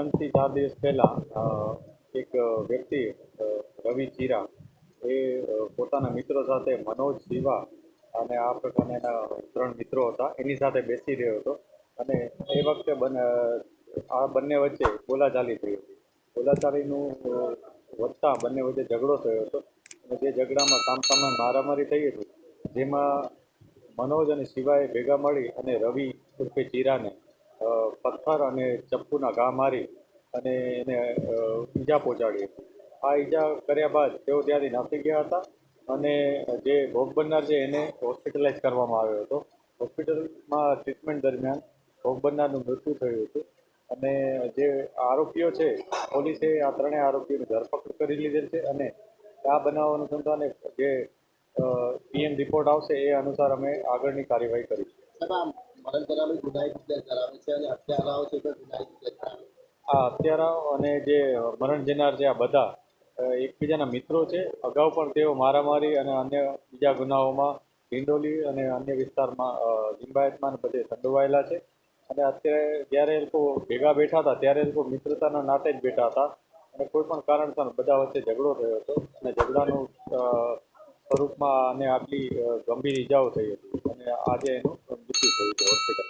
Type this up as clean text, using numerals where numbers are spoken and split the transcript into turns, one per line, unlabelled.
3 થી 4 દિવસ પહેલાં એક વ્યક્તિ રવિ ચીરા એ પોતાના મિત્રો સાથે મનોજ શિવા અને આ પ્રકારના એના 3 મિત્રો હતા એની સાથે બેસી રહ્યો હતો અને એ વખતે આ બંને વચ્ચે બોલાચાલી થઈ હતી. બોલાચાલીનું વધતા બંને વચ્ચે ઝઘડો થયો હતો અને જે ઝઘડામાં સામસામે મારામારી થઈ હતી, જેમાં મનોજ અને શિવાએ ભેગા મળી અને રવિ ઉર્ફે ચીરાને પથ્થર અને ચપ્પુના ઘા મારી અને એને ઈજા પહોંચાડી હતી. આ ઈજા કર્યા બાદ તેઓ ત્યાંથી નાસી ગયા હતા અને જે ભોગ બનનાર છે એને હોસ્પિટલાઇઝ કરવામાં આવ્યો હતો. હોસ્પિટલમાં ટ્રીટમેન્ટ દરમિયાન ભોગ બનનારનું મૃત્યુ થયું હતું અને જે આરોપીઓ છે, પોલીસે આ ત્રણેય આરોપીઓની ધરપકડ કરી લીધેલ છે અને આ બનાવ અનુસંધાને જે પીએમ રિપોર્ટ આવશે એ અનુસાર અમે આગળની કાર્યવાહી કરીશું. આ હત્યારાઓ અને જે મરણ જનાર છે આ બધા એકબીજાના મિત્રો છે. અગાઉ પણ તેઓ મારામારી અને અન્ય બીજા ગુનાઓમાં ડિંડોલી અને અન્ય વિસ્તારમાં લિંબાયતમાં બધે સંડોવાયેલા છે અને અત્યારે જ્યારે એ લોકો ભેગા બેઠા હતા ત્યારે એ લોકો મિત્રતાના નાતે જ બેઠા હતા અને કોઈ પણ કારણસર બધા વચ્ચે ઝઘડો થયો હતો અને ઝઘડાનું સ્વરૂપમાં અને આટલી ગંભીર ઈજાઓ થઈ હતી અને આજે એનું મૃત્યુ થયું છે હોસ્પિટલ.